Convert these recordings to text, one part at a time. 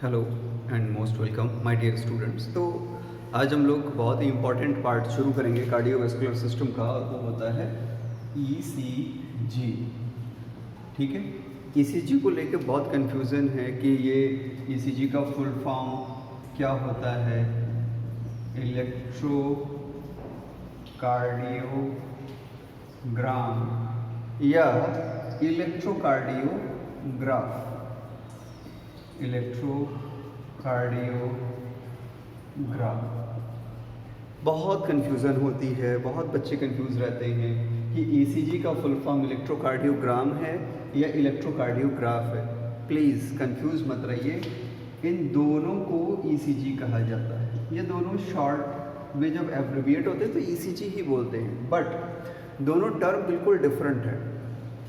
Hello and most welcome my dear students. तो आज हम लोग बहुत ही इम्पॉर्टेंट पार्ट शुरू करेंगे कार्डियोवैस्कुलर सिस्टम का, और वो होता है ईसीजी। ठीक है, ईसीजी को लेके बहुत कन्फ्यूज़न है कि ये ईसीजी का फुल फॉर्म क्या होता है। इलेक्ट्रोकार्डियोग्राम या इलेक्ट्रोकार्डियोग्राफ। इलेक्ट्रोकार्डियोग्राफ बहुत कन्फ्यूज़न होती है, बहुत बच्चे कंफ्यूज रहते हैं कि ईसीजी का फुल फॉर्म इलेक्ट्रोकार्डियोग्राम है या इलेक्ट्रोकार्डियोग्राफ है। प्लीज़ कंफ्यूज मत रहिए, इन दोनों को ईसीजी कहा जाता है। ये दोनों शॉर्ट में जब एब्रिविएट होते हैं तो ईसीजी ही बोलते हैं, बट दोनों टर्म बिल्कुल डिफरेंट है।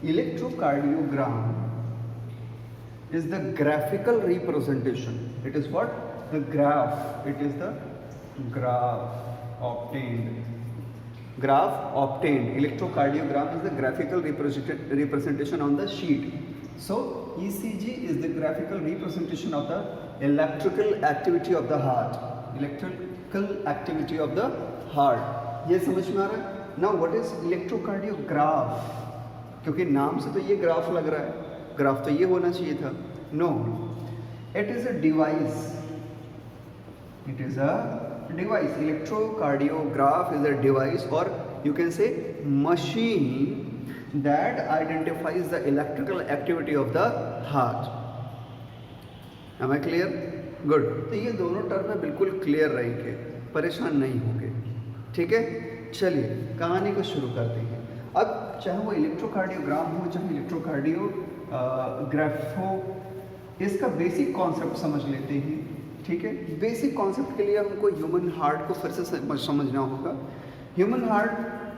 Electrocardiogram is the graphical representation. It is what? The graph. It is the graph obtained. Electrocardiogram is the graphical representation on the sheet. So ECG is the graphical representation of the electrical activity of the heart. Electrical activity of the heart. ये समझ में आ रहा है? Now what is electrocardiograph? क्योंकि नाम से तो ये ग्राफ लग रहा है, ग्राफ तो ये होना चाहिए था। No, it is a device. It is a device. Electrocardiograph is a device, और you can say machine that identifies the electrical activity of the heart. Am I clear? Good. तो ये दोनों टर्म बिल्कुल क्लियर रहेंगे, परेशान नहीं होंगे। ठीक है, चलिए कहानी को शुरू करते हैं। अब चाहे वो इलेक्ट्रोकार्डियोग्राम हो चाहे इलेक्ट्रोकार्डियोग्राफो, इसका बेसिक कॉन्सेप्ट समझ लेते हैं। ठीक है, बेसिक कॉन्सेप्ट के लिए हमको ह्यूमन हार्ट को फिर से समझना होगा। ह्यूमन हार्ट,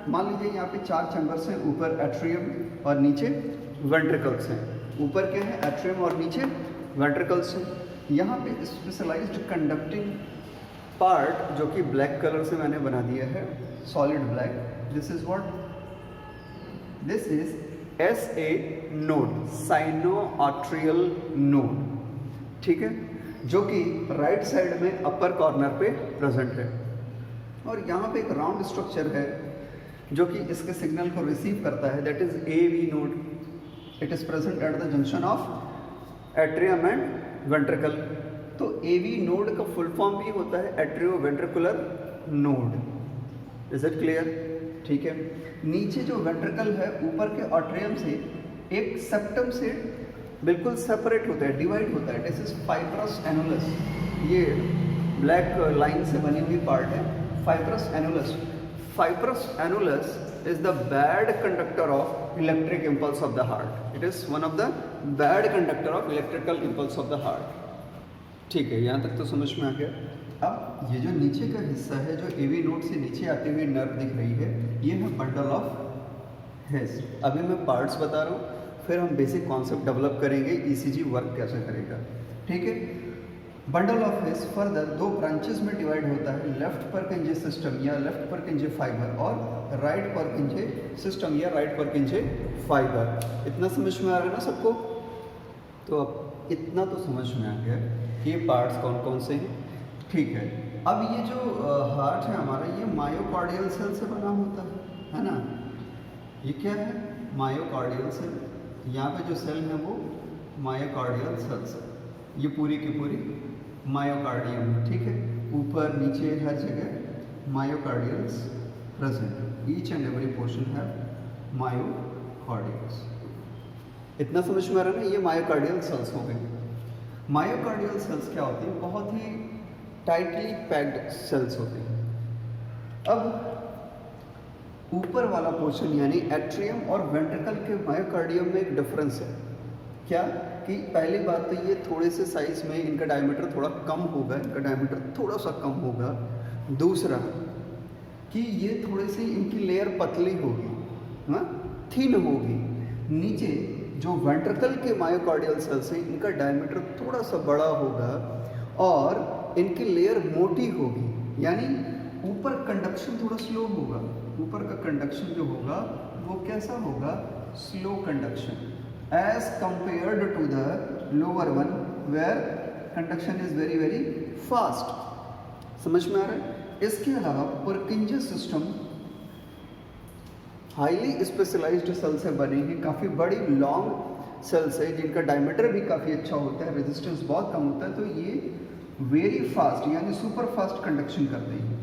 मान लीजिए यहाँ पे 4 चैम्बर्स हैं, ऊपर एट्रियम और नीचे वेंट्रिकल्स हैं। ऊपर क्या है? एट्रियम, और नीचे वेंट्रिकल्स हैं। यहाँ पे स्पेशलाइज्ड कंडक्टिंग पार्ट जो कि ब्लैक कलर से मैंने बना दिया है, solid black. This is what? This is SA node, cyano-arterial node. ठीक है, जो कि राइट साइड में अपर कॉर्नर पे प्रेजेंट है। और यहाँ पे एक राउंड स्ट्रक्चर है जो कि इसके सिग्नल को रिसीव करता है, that is AV node. It is present at the junction of atrium and ventricle. तो AV नोड का फुल फॉर्म भी होता है atrio ventricular node. Is it clear? ठीक है, नीचे जो वेंट्रिकल है ऊपर के आर्टरियम से एक सेप्टम से बिल्कुल सेपरेट होता है, डिवाइड होता है। This is fibrous annulus. ये ब्लैक लाइन से बनी हुई पार्ट है, fibrous annulus. Fibrous annulus is the bad conductor of electric impulse of the heart. It is one of the bad conductor of electrical impulse of the heart. ठीक है, यहाँ तक तो समझ में आ गया। अब ये जो नीचे का हिस्सा है, जो AV नोड से नीचे आती हुई नर्व दिख रही है, ये है बंडल ऑफ हेस। अभी मैं पार्ट्स बता रहा हूँ, फिर हम बेसिक कॉन्सेप्ट डेवलप करेंगे ECG वर्क कैसे करेगा। ठीक है, बंडल ऑफ हेस फर्दर 2 ब्रांचेस में डिवाइड होता है, लेफ्ट परकिंजे सिस्टम या लेफ्ट परकिंजे फाइबर, और राइट परकिंजे सिस्टम या राइट परकिंजे फाइबर। इतना समझ में आ रहा है ना सबको? तो अब इतना तो समझ में आ गया ये पार्ट्स कौन कौन से हैं। ठीक है, अब ये जो हार्ट है हमारा, ये मायोकार्डियल सेल से बना होता है ना? ये क्या है? Myocardial cell. यहाँ पे जो सेल है वो मायोकार्डियल सेल्स है। ये पूरी की पूरी मायोकार्डियम है। ठीक है, ऊपर नीचे हर जगह myocardials present. Each and every portion है मायोकार्डियल्स। इतना समझ में आ रहा है ना? ये मायोकार्डियल सेल्स हो गए। मायोकार्डियल सेल्स क्या होती है? बहुत ही टाइटली पैक्ड सेल्स होते हैं। अब ऊपर वाला पोर्शन यानी एट्रियम और वेंट्रिकल के मायोकार्डियम में एक डिफरेंस है। क्या? कि पहली बात तो ये थोड़े से साइज में इनका डायमीटर थोड़ा कम होगा, इनका डायमीटर थोड़ा सा कम होगा। दूसरा कि ये थोड़े से इनकी लेयर पतली होगी, थिन होगी। नीचे जो वेंट्रिकल के मायोकार्डियल सेल्स हैं, इनका डायमीटर थोड़ा सा बड़ा होगा और इनकी लेयर मोटी होगी, यानी ऊपर कंडक्शन थोड़ा स्लो होगा। ऊपर का कंडक्शन जो होगा वो कैसा होगा? Slow conduction, as compared to the lower one where conduction is very very fast. समझ में आ रहा है? इसके अलावा परकिंजर सिस्टम हाईली स्पेशलाइज्ड सेल से बने हैं, काफ़ी बड़ी लॉन्ग सेल्स है जिनका डायमीटर भी काफ़ी अच्छा होता है, रेजिस्टेंस बहुत कम होता है, तो ये वेरी फास्ट यानी सुपर फास्ट कंडक्शन करते हैं,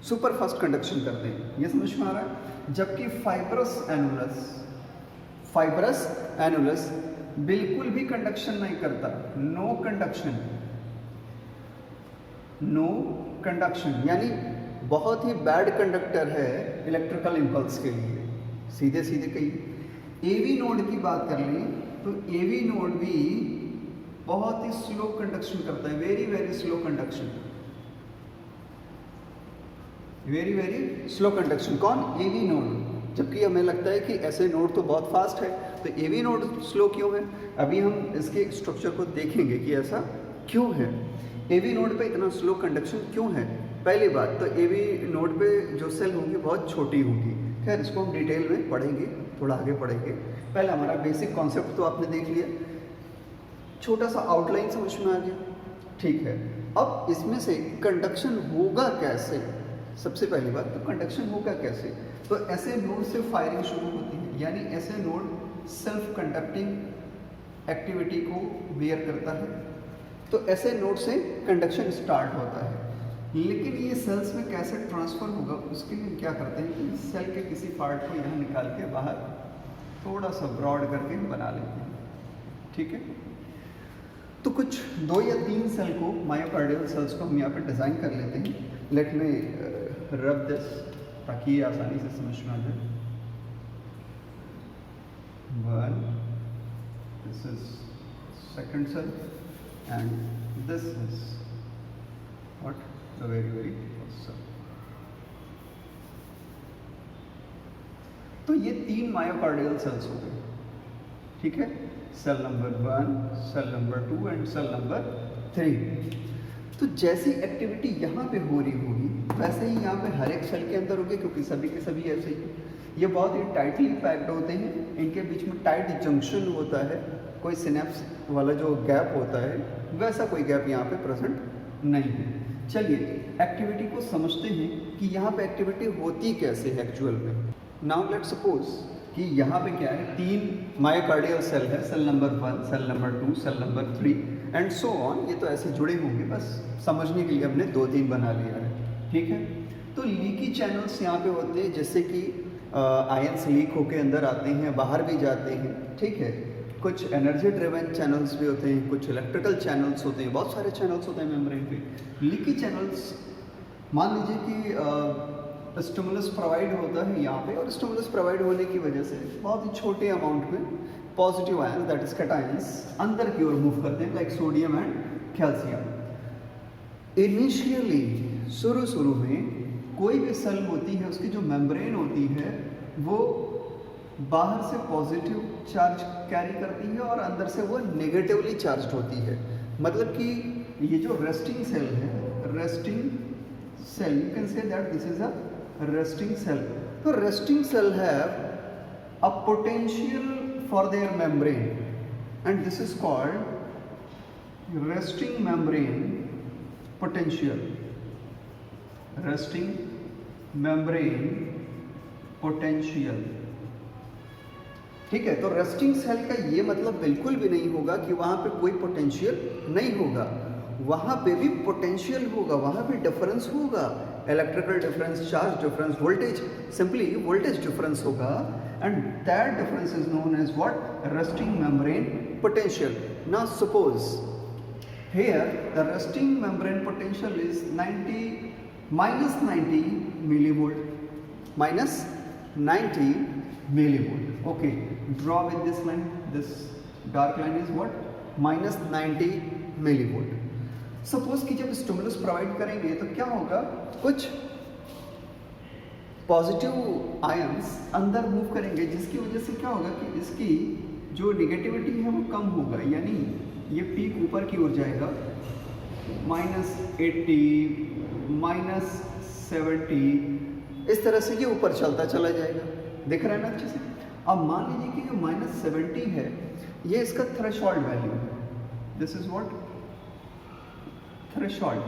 सुपर फास्ट कंडक्शन करते हैं। ये समझ में आ रहा है? जबकि फाइब्रस एनुलस बिल्कुल भी कंडक्शन नहीं करता, नो कंडक्शन यानी बहुत ही बैड कंडक्टर है इलेक्ट्रिकल इम्पल्स के लिए। सीधे सीधे कहीं एवी नोड की बात कर लें तो एवी नोड भी बहुत ही स्लो कंडक्शन करता है, very very slow conduction, very very slow conduction. कौन? AV node. जबकि हमें लगता है कि ऐसे नोड तो बहुत फास्ट है, तो एवी नोड स्लो क्यों है? अभी हम इसके स्ट्रक्चर को देखेंगे कि ऐसा क्यों है, एवी नोड पे इतना स्लो कंडक्शन क्यों है। पहली बात तो एवी नोड पे जो सेल होंगी बहुत छोटी होंगी, खैर इसको हम डिटेल में पढ़ेंगे, थोड़ा आगे पढ़ेंगे। पहले हमारा बेसिक कॉन्सेप्ट तो आपने देख लिया, छोटा सा आउटलाइन समझ में आ गया, ठीक है। अब इसमें से कंडक्शन होगा कैसे? सबसे पहली बात तो कंडक्शन होगा कैसे, तो ऐसे नोड से फायरिंग शुरू होती है, यानी ऐसे नोड सेल्फ कंडक्टिंग एक्टिविटी को बियर करता है, तो ऐसे नोड से कंडक्शन स्टार्ट होता है। लेकिन ये सेल्स में कैसे ट्रांसफ़र होगा, उसके लिए क्या करते हैं कि सेल के किसी पार्ट को यहाँ निकाल के बाहर थोड़ा सा ब्रॉड करके बना लेते हैं, ठीक है। तो कुछ 2 या 3 सेल को, मायोकार्डियल सेल्स को हम यहाँ पे डिज़ाइन कर लेते हैं। लेट में रब दिस ताकि ये आसानी से समझ में आ जाए। 1, this is second cell and this is what the very very first cell. तो ये 3 मायोकार्डियल सेल्स हो गए, ठीक है। Cell number 1, cell number 2 and cell number 3। तो जैसी एक्टिविटी यहाँ पे हो रही होगी वैसे ही यहाँ पे हर एक सेल के अंदर होगी, क्योंकि सभी के सभी ऐसे ही ये बहुत ही टाइटली पैक्ड होते हैं, इनके बीच में टाइट जंक्शन होता है, कोई सिनेप्स वाला जो गैप होता है वैसा कोई गैप यहाँ पे प्रेजेंट नहीं है। चलिए एक्टिविटी को समझते हैं कि यहाँ पे एक्टिविटी होती कैसे है एक्चुअल में। नाउ लेट्स सपोज कि यहाँ पे क्या है, 3 मायोकार्डियल सेल है, cell number 1, cell number 2, cell number 3 and so on. ये तो ऐसे जुड़े होंगे, बस समझने के लिए हमने 2-3 बना लिया है, ठीक है। तो लीकी चैनल्स यहाँ पे होते हैं, जैसे कि आयंस लीक होके अंदर आते हैं, बाहर भी जाते हैं, ठीक है। कुछ एनर्जी ड्रिवन चैनल्स भी होते हैं, कुछ इलेक्ट्रिकल चैनल्स होते हैं, बहुत सारे चैनल्स होते हैं मेम्ब्रेन पे। लीकी चैनल्स, मान लीजिए कि स्टिमुलस प्रोवाइड होता है यहाँ पे, और स्टिमुलस प्रोवाइड होने की वजह से बहुत ही छोटे अमाउंट में positive ions that is cations अंदर की ओर मूव करते हैं, like sodium and calcium. Initially शुरू में कोई भी सेल होती है, उसकी जो मेम्ब्रेन होती है वो बाहर से पॉजिटिव चार्ज कैरी करती है और अंदर से वो नेगेटिवली चार्ज होती है। मतलब कि ये जो रेस्टिंग सेल है, resting cell, you can say that this is a resting cell. So resting cell have a potential for their membrane and this is called resting membrane potential. Resting membrane potential. ठीक है, तो resting cell का ये मतलब बिल्कुल भी नहीं होगा कि वहाँ पे कोई पोटेंशियल नहीं होगा, वहाँ पे भी पोटेंशियल होगा, वहाँ पे डिफरेंस होगा, electrical difference, charge difference, voltage, simply voltage difference होगा and that difference is known as what, resting membrane potential. Now suppose here the resting membrane potential is -90 millivolt, -90 millivolt. Okay, draw with this line, this dark line is what, -90 millivolt. Suppose कि जब stimulus provide करेंगे तो क्या होगा, कुछ positive ions अंदर move करेंगे, जिसकी वजह से क्या होगा कि इसकी जो निगेटिविटी है वो कम होगा, यानी ये पीक ऊपर की ओर जाएगा, -80, -70, इस तरह से ये ऊपर चलता चला जाएगा। दिख रहा है ना अच्छे से। अब मान लीजिए कि जो -70 है ये इसका थ्रेशोल्ड वैल्यू है, दिस इज व्हाट थ्रेशोल्ड,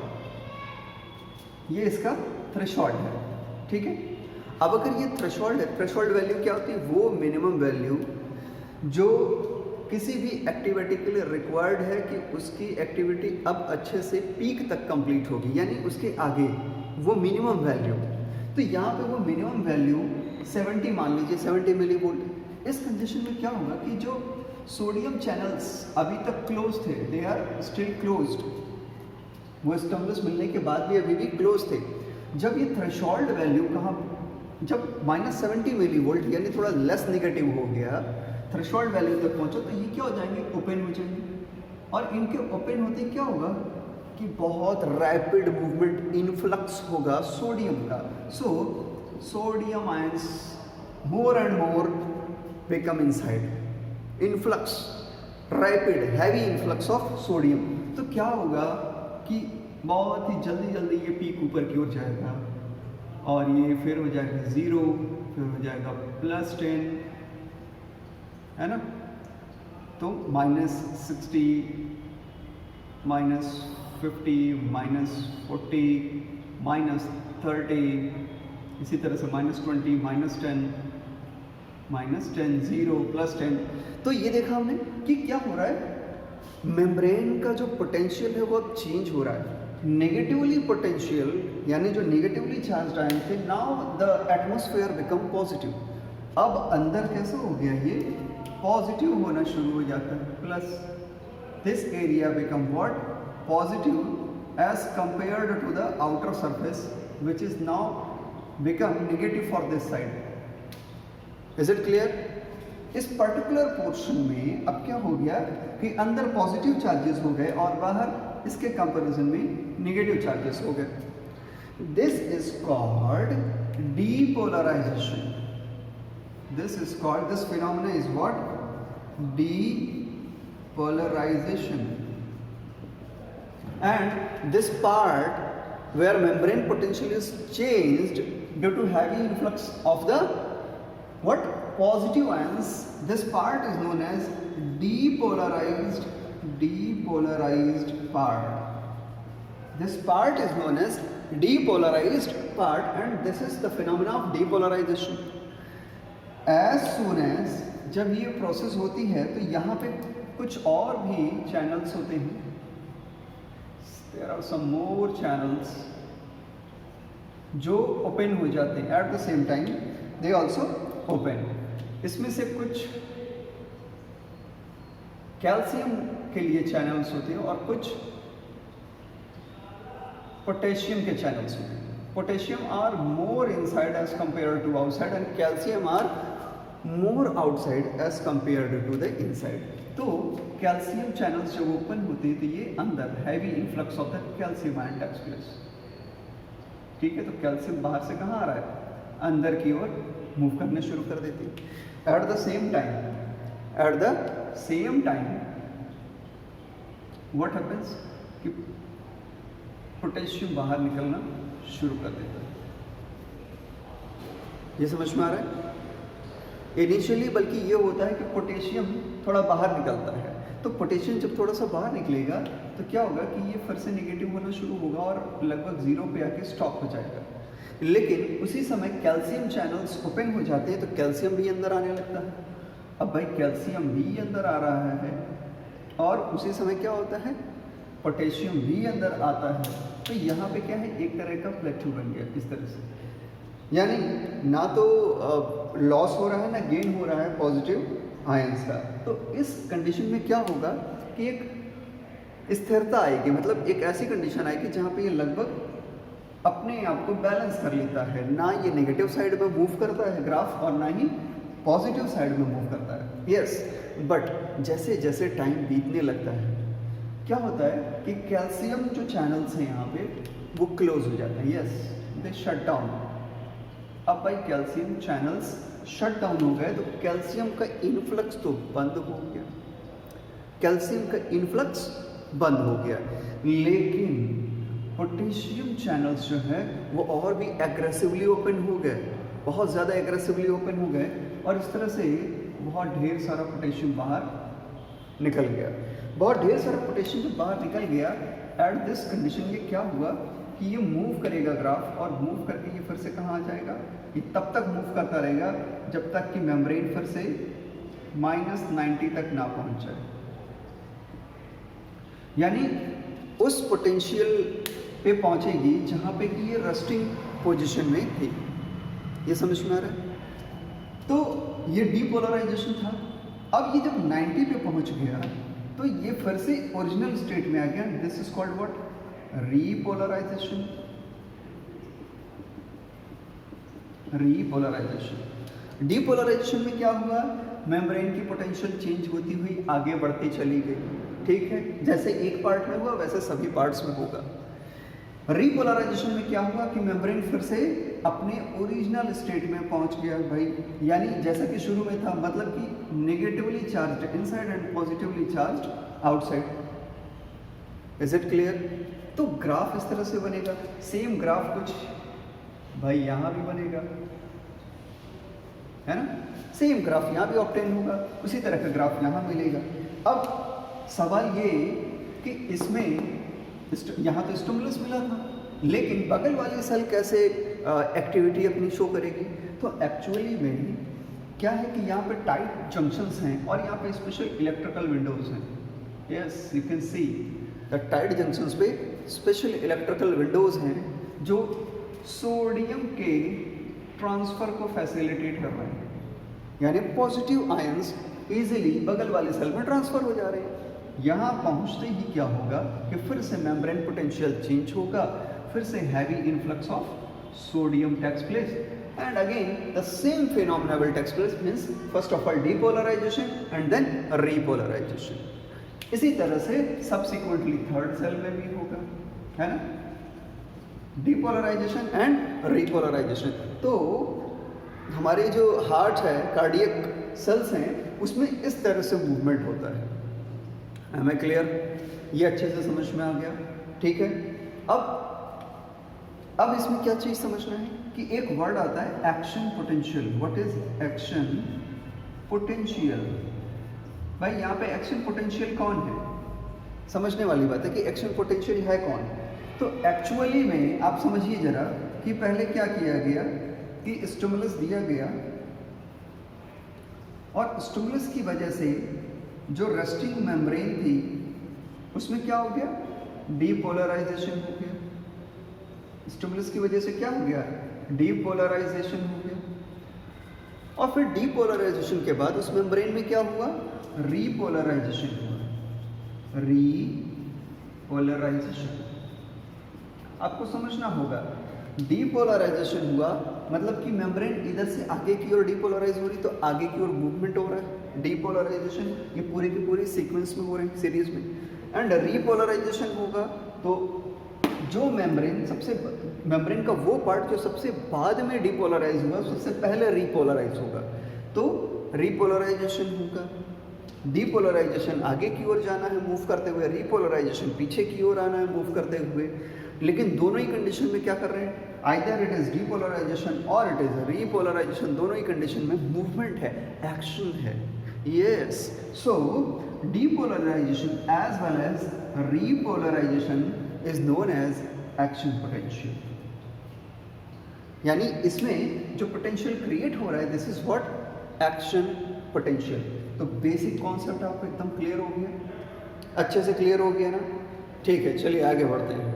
ये इसका थ्रेशोल्ड है, ठीक है। अब अगर ये थ्रेशोल्ड है, थ्रेशोल्ड वैल्यू क्या होती है? वो मिनिमम वैल्यू जो किसी भी एक्टिविटी के लिए रिक्वायर्ड है कि उसकी एक्टिविटी अब अच्छे से पीक तक कंप्लीट होगी, यानी उसके आगे वो मिनिमम वैल्यू। तो यहाँ पे वो मिनिमम वैल्यू 70 मान लीजिए, 70 मिलीवोल्ट। इस कंडीशन में क्या होगा कि जो सोडियम चैनल्स अभी तक क्लोज थे, दे आर स्टिल क्लोज्ड, वो स्टिमुलस मिलने के बाद भी अभी भी क्लोज थे। जब ये थ्रेशोल्ड वैल्यू कहाँ, जब -70 मिलीवोल्ट यानी थोड़ा लेस नेगेटिव हो गया, थ्रेशोल्ड वैल्यू तक पहुंचो, तो ये क्या हो जाएंगे? ओपन हो जाएंगे। और इनके ओपन होते क्या होगा कि बहुत रैपिड मूवमेंट, इनफ्लक्स होगा सोडियम का। So sodium ions more and more become inside, influx, rapid heavy influx of sodium. तो क्या होगा कि बहुत ही जल्दी जल्दी ये पीक ऊपर की ओर जाएगा, और ये फिर हो जाएगा 0, फिर हो जाएगा +10, है ना। तो -60, -50, -40, -30, इसी तरह से -20, -10, -10, 0, +10। तो ये देखा हमने कि क्या हो रहा है, मेम्ब्रेन का जो पोटेंशियल है वो अब चेंज हो रहा है। नेगेटिवली पोटेंशियल यानी जो नेगेटिवली चार्ज आयन थे, now the atmosphere become positive. अब अंदर कैसे हो गया, ये पॉजिटिव होना शुरू हो जाता है, plus this area become what? Positive as compared to the outer surface which is now become negative for this side. Is it clear? इस पर्टिकुलर पोर्शन में अब क्या हो गया कि अंदर पॉजिटिव चार्जेस हो गए और बाहर इसके कंपैरिजन में नेगेटिव चार्जेस हो गए। This is called depolarization. This is called, this phenomena is what? Depolarization. And this part where membrane potential is changed due to heavy influx of the what? Positive ions. This part is known as depolarized part. This part is known as depolarized part, and this is the phenomena of depolarization. As soon as जब ये process होती है तो यहाँ पे कुछ और भी चैनल्स होते हैं, there are some more channels जो ओपन हो जाते हैं at the same time, they also open. इसमें से कुछ कैल्शियम के लिए चैनल्स होते हैं और कुछ पोटेशियम के चैनल्स होते हैं. Potassium are more inside as compared to outside, and calcium are more outside as compared to the inside. तो कैल्शियम चैनल्स जब ओपन होते हैं तो ये अंदर heavy influx of the calcium ion takes place. ठीक है, तो कैल्शियम बाहर से कहाँ आ रहा है? अंदर की ओर मूव करने शुरू कर देती है. At the same time what happens कि पोटेशियम बाहर निकलना शुरू कर देता है. ये समझ में आ रहा है? इनिशियली बल्कि ये होता है कि पोटेशियम थोड़ा बाहर निकलता है, तो पोटेशियम जब थोड़ा सा बाहर निकलेगा तो क्या होगा कि ये फिर से नेगेटिव होना शुरू होगा और लगभग 0 पे आके स्टॉप हो जाएगा. लेकिन उसी समय कैल्शियम चैनल्स ओपन हो जाते हैं तो कैल्शियम भी अंदर आने लगता है. अब भाई कैल्शियम भी अंदर आ रहा है और उसी समय क्या होता है, पोटेशियम भी अंदर आता है. तो यहाँ पे क्या है, एक तरह का प्लेटू बन गया इस तरह से. यानी ना तो लॉस हो रहा है ना गेन हो रहा है पॉजिटिव आयंस का. तो इस कंडीशन में क्या होगा कि एक स्थिरता आएगी, मतलब एक ऐसी कंडीशन आएगी जहाँ पे ये लगभग अपने आप को बैलेंस कर लेता है. ना ये नेगेटिव साइड में मूव करता है ग्राफ और ना ही पॉजिटिव साइड में मूव करता है. यस, बट जैसे जैसे टाइम बीतने लगता है क्या होता है कि कैल्शियम जो चैनल्स हैं यहाँ पे वो क्लोज हो जाते हैं. यस, दे शट डाउन. अब भाई कैल्शियम चैनल्स शट डाउन हो गए तो कैल्शियम का इन्फ्लक्स तो बंद हो गया, कैल्शियम का इन्फ्लक्स बंद हो गया. लेकिन पोटेशियम चैनल्स जो है वो और भी एग्रेसिवली ओपन हो गए, बहुत ज़्यादा एग्रेसिवली ओपन हो गए और इस तरह से बहुत ढेर सारा पोटेशियम बाहर निकल गया। बहुत ढेर सारा पोटेशियम जब बाहर निकल गया, एट दिस कंडीशन ये क्या हुआ कि ये मूव करेगा ग्राफ, और मूव करके ये फिर से कहाँ आ जाएगा, ये तब तक मूव करता रहेगा जब तक कि मेम्ब्रेन फिर से -90 तक ना पहुंच जाए। यानी उस पोटेंशियल पे पहुंचेगी जहां पे कि ये रस्टिंग पोजीशन में थी। ये समझ में आ रहा है? तो ये डीपोलराइजेशन था। अब ये जब 90 पे पहुंच गया तो ये फिर से ओरिजिनल स्टेट में आ गया। This is called what? Repolarization. Repolarization. Depolarization में क्या हुआ, मेम्ब्रेन की पोटेंशियल चेंज होती हुई आगे बढ़ती चली गई। ठीक है, जैसे एक पार्ट में हुआ वैसे सभी पार्ट्स में होगा। रीपोलराइजेशन में क्या हुआ कि मेम्ब्रेन फिर से अपने ओरिजिनल स्टेट में पहुंच गया भाई, यानी जैसा कि शुरू में था, मतलब कि negatively charged inside and positively charged outside. Is it clear? तो ग्राफ इस तरह से बनेगा। सेम ग्राफ कुछ भाई यहां भी बनेगा, है ना? सेम ग्राफ यहां भी ऑब्टेन होगा, उसी तरह का ग्राफ यहां मिलेगा। अब सवाल ये कि इसमें यहाँ तो स्टिमुलस मिला था, लेकिन बगल वाली सेल कैसे एक्टिविटी अपनी शो करेगी? तो एक्चुअली में क्या है कि यहाँ पे टाइट जंक्शंस हैं और यहाँ पे स्पेशल इलेक्ट्रिकल विंडोज हैं। Yes, you can see the tight junctions पे स्पेशल इलेक्ट्रिकल विंडोज हैं जो सोडियम के ट्रांसफर को फैसिलिटेट कर रहे हैं, यानी पॉजिटिव आयंस इजीली बगल वाली सेल में ट्रांसफर हो जा रहे हैं। यहाँ पहुँचते ही क्या होगा कि फिर से मेम्ब्रेन पोटेंशियल चेंज होगा, फिर से heavy influx of sodium takes place, and again the same phenomena will takes place, means first of all depolarization and then repolarization. इसी तरह से सब्सिक्वेंटली थर्ड सेल में भी होगा, है ना? Depolarization and repolarization. तो हमारे जो हार्ट है, कार्डियक सेल्स हैं, उसमें इस तरह से मूवमेंट होता है। हमें क्लियर? ये अच्छे से समझ में आ गया? ठीक है। अब इसमें क्या चीज समझना है कि एक वर्ड आता है action potential. What is action potential? भाई यहाँ पे एक्शन पोटेंशियल कौन है? समझने वाली बात है कि एक्शन पोटेंशियल है कौन। तो एक्चुअली में आप समझिए जरा कि पहले क्या किया गया कि स्टिमुलस दिया गया, और स्टिमुलस की वजह से जो रेस्टिंग मेम्ब्रेन थी उसमें क्या हो गया? डीपोलराइजेशन हो गया। स्टिमुलस की वजह से क्या हो गया? डीपोलराइजेशन हो गया। और फिर डीपोलराइजेशन के बाद उस मेम्ब्रेन में क्या हुआ? रीपोलराइजेशन हुआ। रीपोलराइजेशन आपको समझना होगा। डीपोलराइजेशन हुआ मतलब कि मेम्ब्रेन इधर से आगे की ओर डीपोलराइज हो रही, तो आगे की ओर मूवमेंट हो रहा है। डीपोलराइजेशन ये पूरे की पूरे सीक्वेंस में हो रहे हैं, सीरीज में। एंड रीपोलराइजेशन होगा तो जो मेम्ब्रेन का वो पार्ट जो सबसे बाद में डीपोलराइज हुआ, सबसे पहले रीपोलराइज होगा, तो रीपोलराइजेशन होगा। डीपोलराइजेशन आगे की ओर जाना है मूव करते हुए, रीपोलराइजेशन पीछे की ओर आना है मूव करते हुए। लेकिन दोनों ही कंडीशन में क्या कर रहे हैं? आइदर इट इज डीपोलराइजेशन और इट इज रीपोलराइजेशन, दोनों ही कंडीशन में मूवमेंट है, एक्शन है। Yes, so depolarization as well as repolarization is known as action potential. यानी इसमें जो पोटेंशियल क्रिएट हो रहा है, this is what? Action potential. तो बेसिक कॉन्सेप्ट आपको एकदम क्लियर हो गया, अच्छे से क्लियर हो गया ना? ठीक है, चलिए आगे बढ़ते हैं।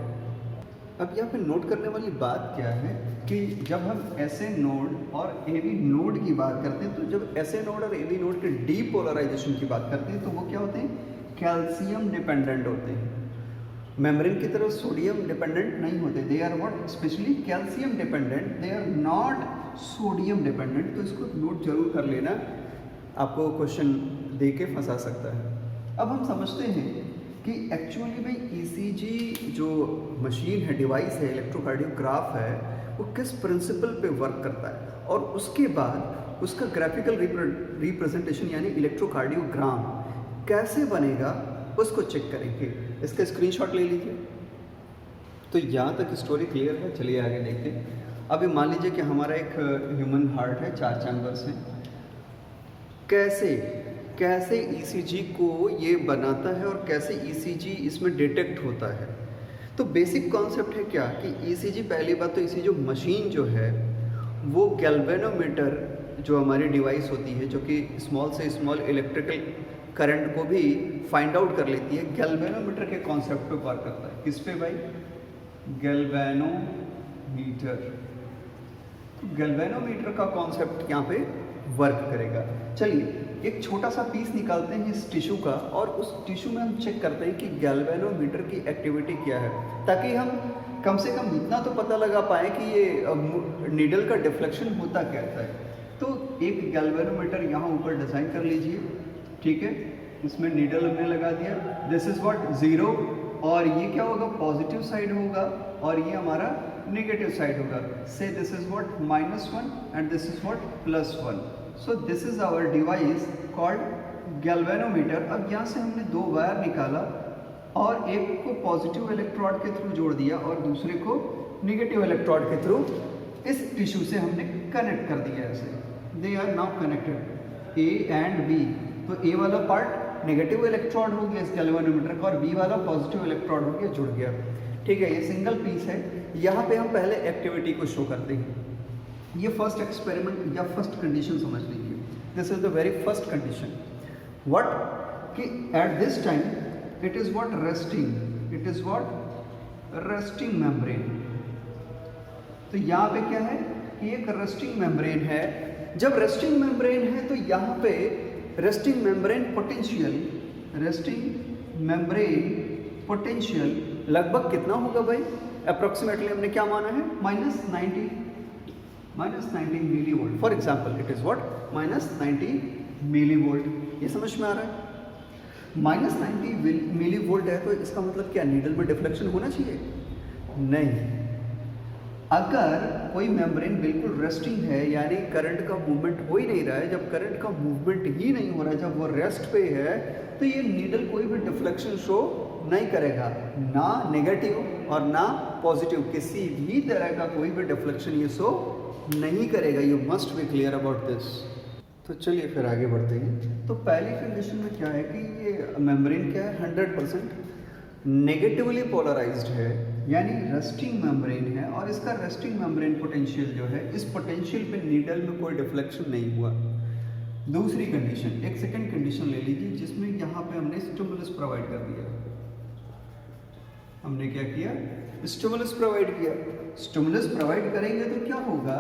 अब यहाँ पे नोट करने वाली बात क्या है कि जब हम एसए नोड और एवी नोड की बात करते हैं, तो जब एसए नोड और एवी नोड के डीपोलराइजेशन की बात करते हैं तो वो क्या होते हैं? कैल्शियम डिपेंडेंट होते हैं। मेम्ब्रेन की तरफ सोडियम डिपेंडेंट नहीं होते। They are what? Specially calcium dependent, they are not sodium dependent. तो इसको नोट जरूर कर लेना, आपको क्वेश्चन दे के फंसा सकता है। अब हम समझते हैं कि एक्चुअली में ईसीजी जो मशीन है, डिवाइस है, इलेक्ट्रोकार्डियोग्राफ है, वो किस प्रिंसिपल पे वर्क करता है, और उसके बाद उसका ग्राफिकल रिप्रेजेंटेशन यानी इलेक्ट्रोकार्डियोग्राम कैसे बनेगा उसको चेक करेंगे। इसका स्क्रीनशॉट ले लीजिए। तो यहाँ तक स्टोरी क्लियर है, चलिए आगे देखते हैं। अभी मान लीजिए कि हमारा एक ह्यूमन हार्ट है, 4 चैम्बर्स हैं। कैसे कैसे ईसीजी को ये बनाता है और कैसे ईसीजी इसमें डिटेक्ट होता है। तो बेसिक कॉन्सेप्ट है क्या कि ईसीजी, पहली बात तो ईसीजी जो मशीन जो है वो गैल्वेनोमीटर जो हमारी डिवाइस होती है, जो कि स्मॉल से स्मॉल इलेक्ट्रिकल करंट को भी फाइंड आउट कर लेती है, गैल्वेनोमीटर के कॉन्सेप्ट पे वर्क करता है। किस पे भाई? गैल्वेनोमीटर। तो गैल्वेनोमीटर का कॉन्सेप्ट यहाँ पे वर्क करेगा। चलिए एक छोटा सा पीस निकालते हैं इस टिश्यू का और उस टिश्यू में हम चेक करते हैं कि गैल्वेनोमीटर की एक्टिविटी क्या है, ताकि हम कम से कम इतना तो पता लगा पाए कि ये नीडल का डिफ्लेक्शन होता कैसा है। तो एक गैल्वेनोमीटर यहाँ ऊपर डिज़ाइन कर लीजिए, ठीक है। इसमें नीडल हमने लगा दिया, दिस इज़ व्हाट 0, और ये क्या होगा? पॉजिटिव साइड होगा और ये हमारा नेगेटिव साइड होगा। So this is what -1 and this is what +1। So this is our device called galvanometer. अब यहाँ से हमने 2 वायर निकाला और एक को पॉजिटिव इलेक्ट्रोड के थ्रू जोड़ दिया और दूसरे को नेगेटिव इलेक्ट्रोड के थ्रू इस टिश्यू से हमने कनेक्ट कर दिया ऐसे। They are now connected, A and B. तो ए वाला पार्ट नेगेटिव इलेक्ट्रोड हो गया इस गैल्वेनोमीटर का और बी वाला पॉजिटिव इलेक्ट्रोड हो गया, जुड़ गया, ठीक है। ये सिंगल पीस है। यहाँ पे हम पहले एक्टिविटी को शो करते हैं। ये फर्स्ट एक्सपेरिमेंट या फर्स्ट कंडीशन समझ लीजिए। This is the very first condition. What? कि at this time it is what? Resting. It is what? Resting membrane. तो यहाँ पे क्या है कि एक रेस्टिंग मेम्ब्रेन है। जब रेस्टिंग मेम्ब्रेन है तो यहाँ पे resting membrane potential, resting membrane potential लगभग कितना होगा भाई? अप्रोक्सीमेटली हमने क्या माना है? -90 millivolt. For example it is what? -90 millivolt. ये समझ में आ रहा है? -90 मिली वोल्ट है तो इसका मतलब क्या नीडल में डिफ्लेक्शन होना चाहिए? नहीं। अगर कोई मेम्ब्रेन बिल्कुल रेस्टिंग है, यानी करंट का मूवमेंट हो ही नहीं रहा है, जब करंट का मूवमेंट ही नहीं हो रहा है, जब वो रेस्ट पे है, तो ये नीडल कोई भी डिफ्लेक्शन शो नहीं करेगा, ना नेगेटिव और ना पॉजिटिव, किसी भी तरह का कोई भी डिफ्लेक्शन ये शो नहीं करेगा। You must be clear about this. तो चलिए फिर आगे बढ़ते हैं। तो पहली कंडीशन में क्या है कि ये मेम्ब्रेन क्या है? 100% नेगेटिवली पोलराइज्ड है, यानी रेस्टिंग मेम्ब्रेन है और इसका रेस्टिंग मेम्ब्रेन पोटेंशियल जो है, इस पोटेंशियल पे नीडल में कोई डिफ्लेक्शन नहीं हुआ। दूसरी कंडीशन, एक सेकंड कंडीशन ले लीजिए जिसमें यहाँ पे हमने स्टिमुलस प्रोवाइड कर दिया। हमने क्या किया? स्टिमुलस प्रोवाइड किया। स्टिमुलस प्रोवाइड करेंगे तो क्या होगा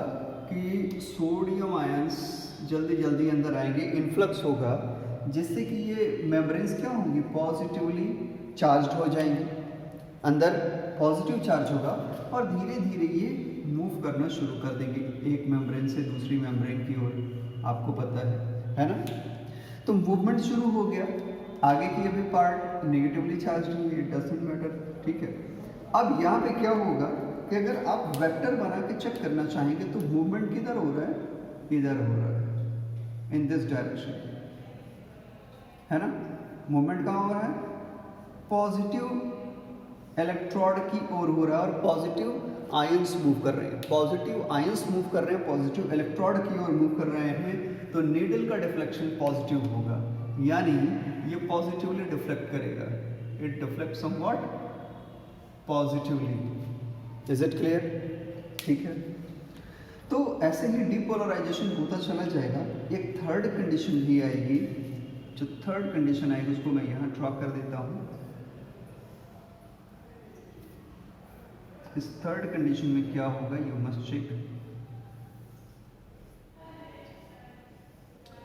कि सोडियम आयंस जल्दी जल्दी अंदर आएंगे, इन्फ्लक्स होगा, जिससे कि ये मेम्ब्रेन्स क्या होंगी? पॉजिटिवली चार्ज्ड हो जाएंगी, अंदर पॉजिटिव चार्ज होगा और धीरे धीरे ये मूव करना शुरू कर देंगे एक मेम्ब्रेन से दूसरी मेम्ब्रेन की ओर। आपको पता है ना? तो मूवमेंट शुरू हो गया। आगे की भी पार्ट नेगेटिवली चार्ज है, इट डजंट मैटर, ठीक है। अब यहाँ पे क्या होगा कि अगर आप वेक्टर बना के चेक करना चाहेंगे तो मूवमेंट किधर हो रहा है? इधर हो रहा है, इन दिस डायरेक्शन, है ना। मूवमेंट कहाँ हो रहा है? पॉजिटिव इलेक्ट्रोड की ओर हो रहा है और पॉजिटिव आयंस मूव कर रहे हैं, पॉजिटिव आयंस मूव कर रहे हैं, पॉजिटिव इलेक्ट्रोड की ओर मूव कर रहे हैं, तो नीडल का डिफ्लेक्शन पॉजिटिव होगा, यानी ये पॉजिटिवली डिफ्लेक्ट करेगा। It deflect somewhat positively. Is it clear? ठीक है। तो ऐसे ही डीपोलराइजेशन होता चला जाएगा। एक थर्ड कंडीशन भी आएगी। जो थर्ड कंडीशन आएगी उसको मैं यहाँ ड्रॉ कर देता हूँ। इस थर्ड कंडीशन में क्या होगा? You must check.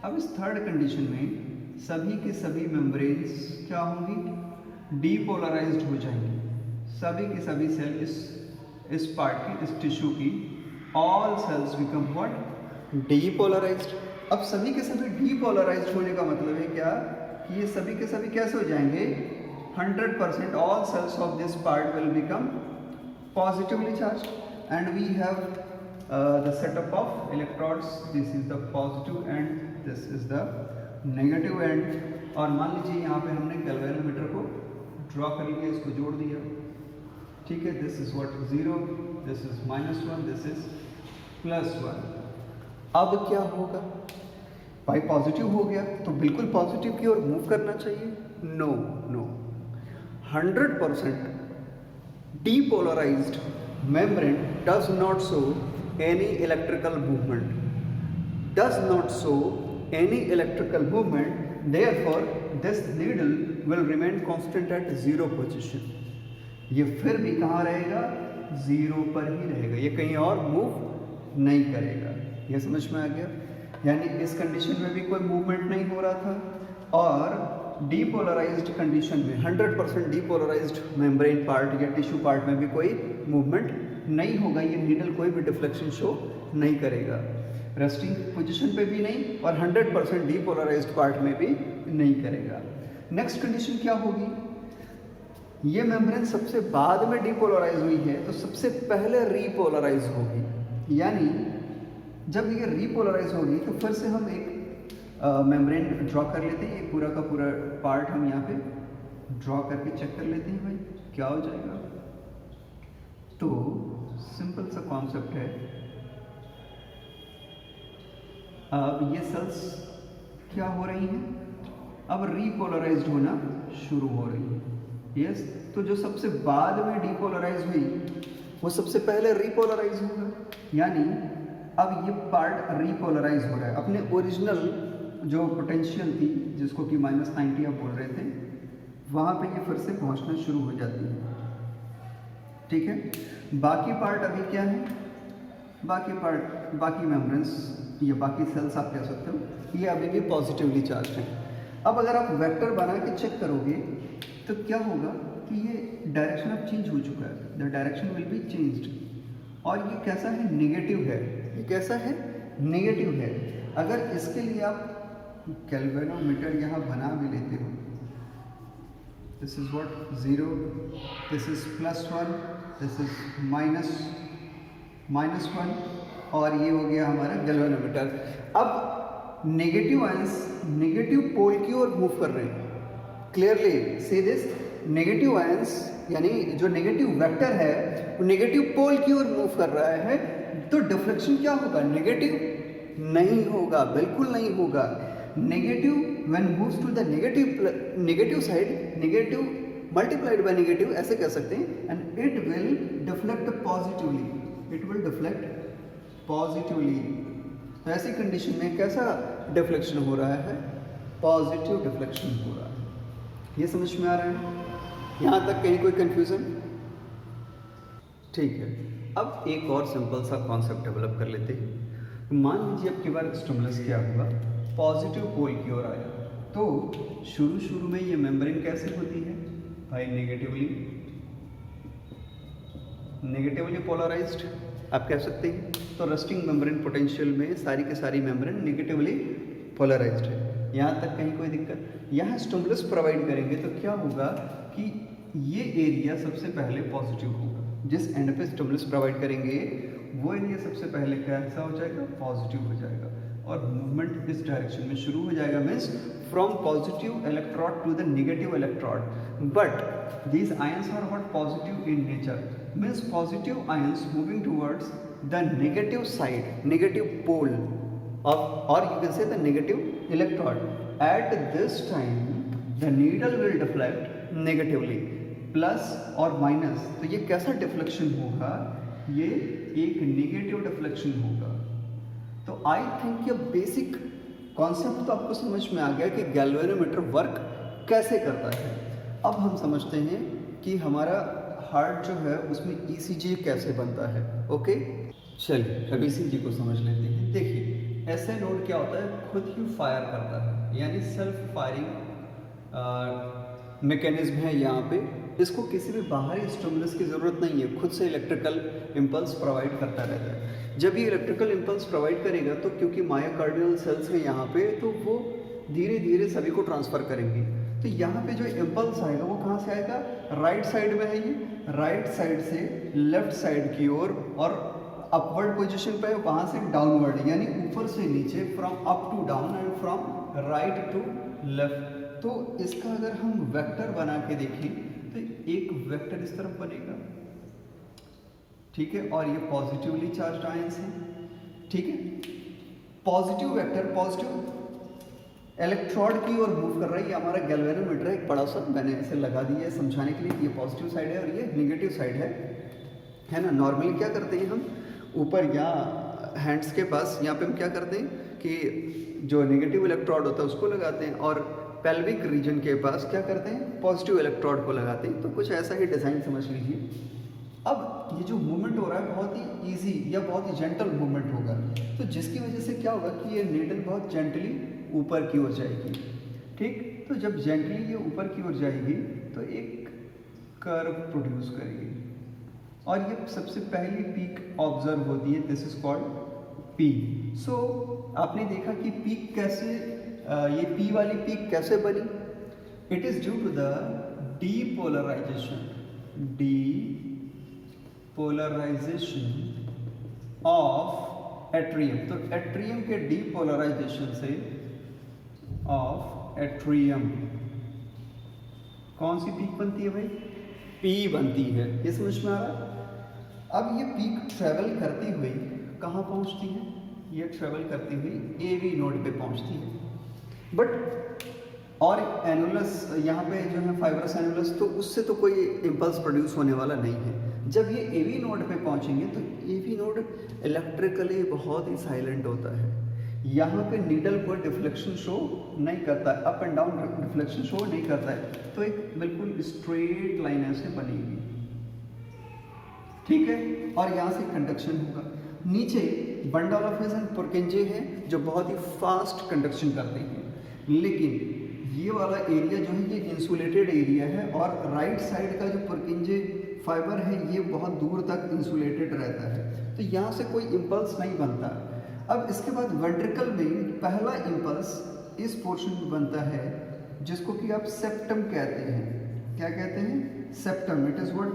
अब इस थर्ड कंडीशन में सभी के सभी मेम्ब्रेन्स क्या होंगी? डीपोलराइज्ड हो जाएंगी। सभी के सभी सेल इस पार्ट की, इस टिश्यू की, all sales become what? Depolarised. अब सभी के सभी डीपोलराइज्ड होने का मतलब है क्या कि ये सभी के सभी कैसे हो जाएंगे? 100% all cells of this part will become positively charged and we have the setup of electrodes. This is the positive end, this is the negative end। और मान लीजिए यहाँ पे हमने गैल्वेनोमीटर को ड्रॉ कर लिया, इसको जोड़ दिया, ठीक है। This is what? 0, this is -1, this is +1। अब क्या होगा? पाई पॉजिटिव हो गया तो बिल्कुल पॉजिटिव की ओर मूव करना चाहिए? No no, 100% depolarized membrane does not show any electrical movement, does not show any electrical movement, therefore this needle will remain constant at zero position. ये फिर भी कहाँ रहेगा? जीरो पर ही रहेगा, ये कहीं और मूव नहीं करेगा। ये समझ में आ गया? यानी इस कंडीशन में भी कोई मूवमेंट नहीं हो रहा था और डीपोलराइज्ड कंडीशन में 100% डीपोलराइज्ड मेम्ब्रेन पार्ट या टिश्यू पार्ट में भी कोई मूवमेंट नहीं होगा। ये नीडल कोई भी डिफ्लेक्शन शो नहीं करेगा, रेस्टिंग पोजीशन पे भी नहीं और 100% डीपोलराइज्ड पार्ट में भी नहीं करेगा। नेक्स्ट कंडीशन क्या होगी? ये मेम्ब्रेन सबसे बाद में डीपोलराइज हुई है तो सबसे पहले रीपोलराइज होगी, यानी जब ये रीपोलराइज होगी तो फिर से हम एक मेम्ब्रेन ड्रॉ कर लेते हैं। ये पूरा का पूरा पार्ट हम यहाँ पे ड्रॉ करके चेक कर लेते हैं भाई क्या हो जाएगा। तो सिंपल सा कॉन्सेप्ट है, अब ये सेल्स क्या हो रही हैं? अब रीपोलराइज्ड होना शुरू हो रही है। यस, तो जो सबसे बाद में डीपोलराइज हुई वो सबसे पहले रीपोलराइज होगा, यानी अब ये पार्ट रीपोलराइज हो रहा है। अपने ओरिजिनल जो पोटेंशियल थी जिसको कि -90 आप बोल रहे थे, वहाँ पे ये फिर से पहुँचना शुरू हो जाती है। ठीक है, बाकी पार्ट अभी क्या है? बाकी पार्ट, बाकी मेम्ब्रेन्स या बाकी सेल्स आप कह सकते हो, ये अभी भी पॉजिटिवली चार्ज हैं। अब अगर आप वेक्टर बना के चेक करोगे तो क्या होगा कि ये डायरेक्शन अब चेंज हो चुका है, the direction will be changed. और ये कैसा है? नेगेटिव है। ये कैसा है? नेगेटिव है। अगर इसके लिए आप गैल्वेनोमीटर यहाँ बना भी लेते हो, this is what 0, this is +1, this is -1 और ये हो गया हमारा गैल्वेनोमीटर। अब नेगेटिव आयंस नेगेटिव पोल की ओर मूव कर रहे हैं। Clearly see this, negative ions यानी जो नेगेटिव वेक्टर है वो नेगेटिव पोल की ओर मूव कर रहा है, तो डिफ्लेक्शन क्या होगा? नेगेटिव नहीं होगा, बिल्कुल नहीं होगा। Negative when moves to the negative side, negative multiplied by negative ऐसे कह सकते हैं, and it will deflect positively, it will deflect positively. तो ऐसी कंडीशन में कैसा डिफ्लेक्शन हो रहा है? पॉजिटिव डिफ्लेक्शन हो रहा है। ये समझ में आ रहा है? यहाँ तक कहीं कोई कंफ्यूजन? ठीक है, अब एक और सिंपल सा कॉन्सेप्ट डेवलप कर लेते हैं। मान लीजिए अब की बार स्टिमुलस क्या हुआ? पॉजिटिव पोल की ओर आया, तो शुरू में ये मेम्ब्रेन कैसे होती है भाई? नेगेटिवली पोलराइज्ड आप कह सकते हैं। तो रेस्टिंग मेम्ब्रेन पोटेंशियल में सारी के सारी मेम्ब्रेन नेगेटिवली पोलराइज्ड है। यहाँ तक कहीं कोई दिक्कत? यहाँ स्टिमुलस प्रोवाइड करेंगे तो क्या होगा कि ये एरिया सबसे पहले पॉजिटिव होगा। जिस एंड पे स्टिमुलस प्रोवाइड करेंगे वो एरिया सबसे पहले कैसा हो जाएगा? पॉजिटिव हो जाएगा और मूवमेंट इस डायरेक्शन में शुरू हो जाएगा, means from positive electrode to the negative electrode. But these ions are what? Positive in nature, means positive ions moving towards the negative side, negative pole of, or you can say the negative electrode. At this time the needle will deflect negatively, plus और minus. तो ये कैसा deflection होगा? ये एक negative deflection होगा। तो I think ये बेसिक कॉन्सेप्ट तो आपको समझ में आ गया कि गैल्वेनोमीटर वर्क कैसे करता है। अब हम समझते हैं कि हमारा हार्ट जो है उसमें ईसीजी कैसे बनता है। ओके, चलिए अब ईसीजी को समझ लेते हैं। देखिए ऐसे नोड क्या होता है? खुद ही फायर करता है, यानी सेल्फ फायरिंग मैकेनिज्म है यहाँ पे। इसको किसी भी बाहरी स्टिमुलस की ज़रूरत नहीं है, खुद से इलेक्ट्रिकल इम्पल्स प्रोवाइड करता रहता है। जब ये इलेक्ट्रिकल इम्पल्स प्रोवाइड करेगा तो क्योंकि मायोकार्डियल सेल्स हैं यहाँ पे, तो वो धीरे धीरे सभी को ट्रांसफ़र करेंगे। तो यहाँ पे जो इम्पल्स आएगा वो कहाँ से आएगा? राइट साइड में है ये, राइट साइड से लेफ्ट साइड की ओर और अपवर्ड पोजीशन पे, वहाँ से डाउनवर्ड, यानी ऊपर से नीचे, from up to down and from right to left. तो इसका अगर हम वेक्टर बना के देखें तो एक वेक्टर इस तरफ बनेगा, ठीक है, और ये पॉजिटिवली चार्ज आयंस है, ठीक है। पॉजिटिव वेक्टर, पॉजिटिव इलेक्ट्रोड की ओर मूव कर रहा है। ये हमारा गैल्वेनोमीटर है एक बड़ा सा, मैंने ऐसे लगा दिया है समझाने के लिए। ये पॉजिटिव साइड है और ये नेगेटिव साइड है ना। नॉर्मली क्या करते हैं हम ऊपर या हैंड्स के पास यहाँ पे हम क्या करते हैं कि जो नेगेटिव इलेक्ट्रोड होता है उसको लगाते हैं, और पेल्विक रीजन के पास क्या करते हैं पॉजिटिव इलेक्ट्रोड को लगाते हैं। तो कुछ ऐसा ही डिज़ाइन समझ लीजिए। अब ये जो मूवमेंट हो रहा है बहुत ही इजी या बहुत ही जेंटल मूवमेंट होगा, तो जिसकी वजह से क्या होगा कि ये नीडल बहुत जेंटली ऊपर की ओर जाएगी। ठीक, तो जब जेंटली ये ऊपर की ओर जाएगी तो एक कर्व प्रोड्यूस करेगी, और ये सबसे पहली पीक ऑब्जर्व होती है। This is called P. So आपने देखा कि पीक कैसे, ये पी वाली पीक कैसे बनी। It is due to the depolarization of atrium. तो एट्रियम के डीपोलराइजेशन से ऑफ एट्रियम कौन सी पीक बनती है भाई, पी बनती है। ये समझ में आ रहा है। अब ये पीक ट्रेवल करती हुई कहाँ पहुँचती है, ये ट्रेवल करती हुई एवी नोड पे पहुँचती है। बट और एनुलस यहाँ पे जो है फाइब्रस एनुलस, तो उससे तो कोई इम्पल्स प्रोड्यूस होने वाला नहीं है। जब ये एवी नोड पे पहुँचेंगे तो एवी नोड इलेक्ट्रिकली बहुत ही साइलेंट होता है। यहाँ पे नीडल कोई डिफ्लेक्शन शो नहीं करता है, up and down deflection show नहीं करता है, तो एक बिल्कुल स्ट्रेट लाइन ऐसे बनेगी। ठीक है, और यहाँ से कंडक्शन होगा। नीचे बंडल ऑफ हिज एंड पुरकिंजे हैं जो बहुत ही फास्ट कंडक्शन करते हैं, लेकिन ये वाला एरिया जो है ये इंसुलेटेड एरिया है, और राइट साइड का जो पुरकिंजे फाइबर है ये बहुत दूर तक इंसुलेटेड रहता है, तो यहाँ से कोई इम्पल्स नहीं बनता। अब इसके बाद वेंट्रिकल में पहला इम्पल्स इस पोर्शन में बनता है जिसको कि आप सेप्टम कहते हैं। क्या कहते हैं, septum. It is what,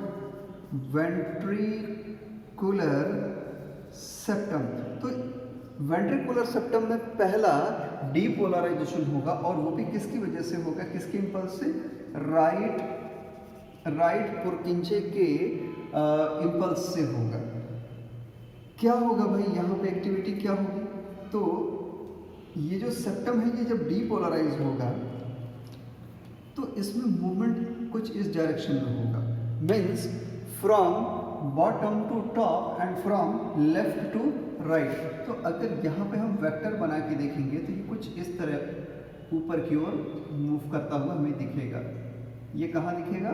ventricular septum. तो वेंट्रिकुलर सेप्टम में पहला डीपोलराइजेशन होगा, और वो भी किसकी वजह से होगा, किसके इम्पल्स से, राइट पुरकिंजे के इम्पल्स से होगा। क्या होगा भाई यहाँ पे एक्टिविटी क्या होगी, तो ये जो सेप्टम है ये जब डीपोलराइज होगा तो इसमें मूवमेंट कुछ इस डायरेक्शन में होगा, means from bottom to top and from left to right. तो अगर यहाँ पे हम वेक्टर बना के देखेंगे तो ये कुछ इस तरह ऊपर की ओर मूव करता हुआ हमें दिखेगा। ये कहाँ दिखेगा,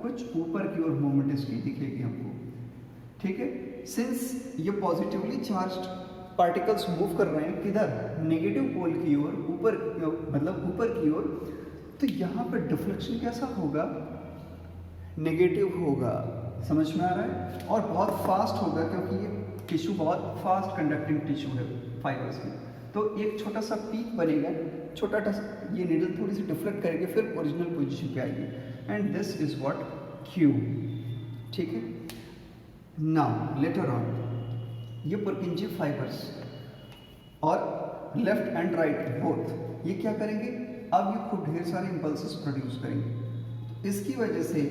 कुछ ऊपर की ओर मूवमेंट इसकी दिखेगी हमको। ठीक है, सिंस ये पॉजिटिवली चार्ज्ड पार्टिकल्स मूव कर रहे हैं किधर, नेगेटिव पोल की ओर, ऊपर, मतलब ऊपर की ओर, तो यहाँ पर डिफ्लेक्शन कैसा होगा, नेगेटिव होगा। समझ में आ रहा है, और बहुत फास्ट होगा क्योंकि ये टिश्यू बहुत फास्ट कंडक्टिंग टिश्यू है फाइबर्स में। तो एक छोटा सा पीक बनेगा, छोटा सा ये नीडल थोड़ी सी डिफ्लेक्ट करेगी, फिर ओरिजिनल पोजीशन पे आएगी, and this is what, Q. ठीक है, नाउ लेटर ऑन ये पुरकिंजे फाइबर्स और लेफ्ट एंड राइट बोथ ये क्या करेंगे, अब ये खूब ढेर सारे इम्पल्सेस प्रोड्यूस करेंगे। इसकी वजह से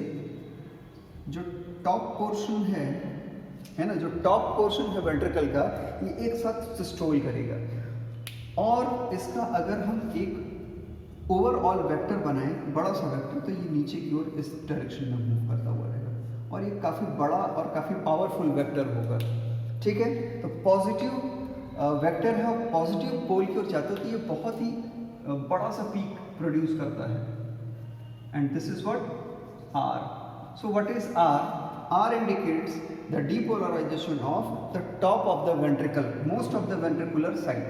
जो टॉप पोर्शन है ना, जो टॉप पोर्शन है वेंट्रिकल का, ये एक साथ सिस्टोल करेगा, और इसका अगर हम एक ओवरऑल वेक्टर बनाएं, बड़ा सा वेक्टर, तो ये नीचे की ओर इस डायरेक्शन में मूव करता हुआ रहेगा, और ये काफ़ी बड़ा और काफ़ी पावरफुल वेक्टर होगा। ठीक है, तो पॉजिटिव वेक्टर है और पॉजिटिव पोल की ओर जाता है, तो ये बहुत ही बड़ा सा पीक प्रोड्यूस करता है, and this is what, R. So what is R? R indicates the depolarization of the top of the ventricle, most of the ventricular side.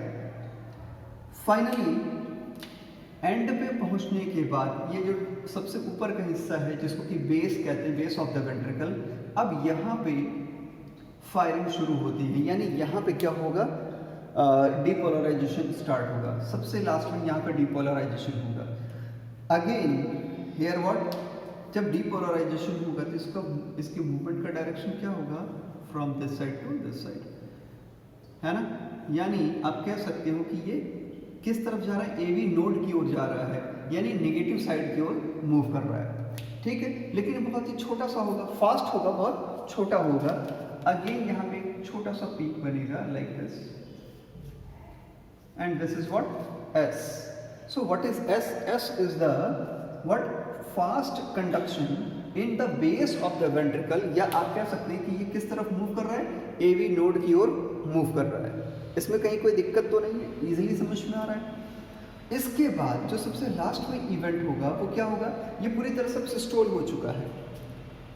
Finally, and पे पहुंचने के बाद ये जो सबसे ऊपर का हिस्सा है जिसको कि बेस कहते हैं, बेस ऑफ द वेंट्रिकल, अब यहाँ पे फायरिंग शुरू होती है, यानी यहाँ पे क्या होगा, डीपोलराइजेशन स्टार्ट होगा। सबसे लास्ट में यहाँ पे डीपोलराइजेशन होगा। अगेन हियर व्हाट, जब डीपोलराइजेशन होगा तो इसके मूवमेंट का डायरेक्शन क्या होगा, from this side to this side, है ना। यानी आप कह सकते हो कि ये किस तरफ जा रहा है, एवी नोड की ओर जा रहा है, यानी नेगेटिव साइड की ओर मूव कर रहा है। ठीक है, लेकिन ये बहुत ही छोटा सा होगा, फास्ट होगा, बहुत छोटा होगा। अगेन यहाँ पे एक छोटा सा पीक बनेगा like this, and this is what, S. So what is S? S is the what fast conduction in the base of the ventricle, या आप कह सकते हैं कि ये किस तरफ मूव कर रहा है, AV नोड की ओर मूव कर रहा है। इसमें कहीं कोई दिक्कत तो नहीं है, इजीली समझ में आ रहा है। इसके बाद जो सबसे लास्ट में इवेंट होगा वो क्या होगा, ये पूरी तरह से सिस्टोल हो चुका है,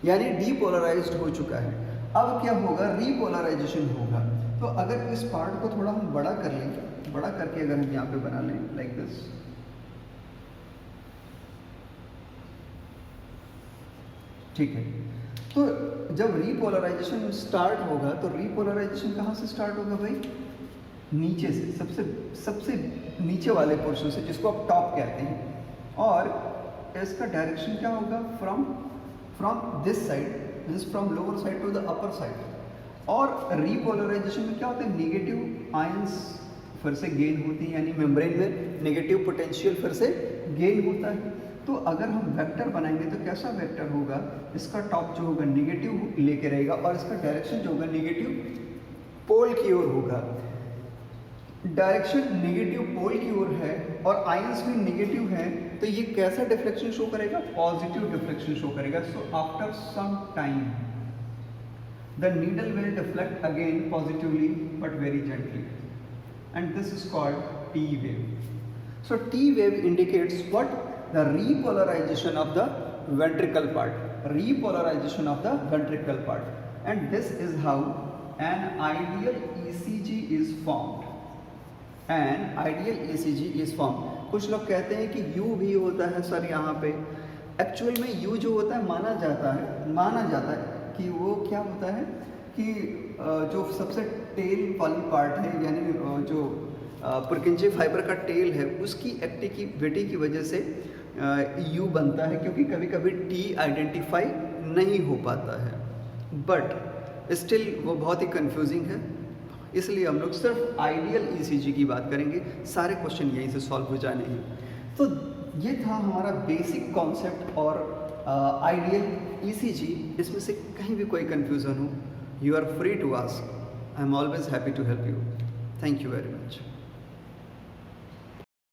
यानी डीपोलराइज्ड हो चुका है। अब क्या होगा, रीपोलराइजेशन होगा। तो अगर इस पार्ट को थोड़ा हम बड़ा कर लें, बड़ा करके अगर हम यहाँ पे बना लें लाइक दिस, ठीक है। तो जब रीपोलराइजेशन स्टार्ट होगा तो रीपोलराइजेशन कहाँ से स्टार्ट होगा भाई, नीचे से, सबसे नीचे वाले पोर्शन से, जिसको आप टॉप कहते हैं। और इसका डायरेक्शन क्या होगा, from this side, means from lower side to the upper side. और रीपोलराइजेशन में क्या होता है, नेगेटिव आयंस फिर से गेन होती है, यानी मेम्ब्रेन में नेगेटिव पोटेंशियल फिर से गेन होता है। तो अगर हम वेक्टर बनाएंगे तो कैसा वेक्टर होगा, इसका टॉप जो होगा नेगेटिव लेके रहेगा और इसका डायरेक्शन जो होगा नेगेटिव पोल की ओर होगा। डायरेक्शन नेगेटिव पोल की ओर है और आयंस भी नेगेटिव है, तो ये कैसा डिफ्लेक्शन शो करेगा, पॉजिटिव डिफ्लेक्शन शो करेगा। So after some time the needle will deflect again positively but very gently, and this is called T wave. So T wave indicates what, the repolarization of the ventricle part, repolarization of the ventricle part, and this is how an ideal ECG is formed. An ideal ECG is formed. कुछ लोग कहते हैं कि U भी होता है sir यहाँ पे, एक्चुअल में U जो होता है माना जाता है कि वो क्या होता है कि जो सबसे टेल वाली पार्ट है, यानी जो पुरकिंजे फाइबर का टेल है, उसकी एक्टिविटी की वजह से यू बनता है, क्योंकि कभी कभी टी आइडेंटिफाई नहीं हो पाता है। बट स्टिल वो बहुत ही कंफ्यूजिंग है, इसलिए हम लोग सिर्फ आइडियल ईसीजी की बात करेंगे, सारे क्वेश्चन यहीं से सॉल्व हो जाने हैं। तो ये था हमारा बेसिक कॉन्सेप्ट और आइडियल ईसीजी। इसमें से कहीं भी कोई कन्फ्यूज़न हो, you are free to ask. I am always happy to help you. Thank you very much.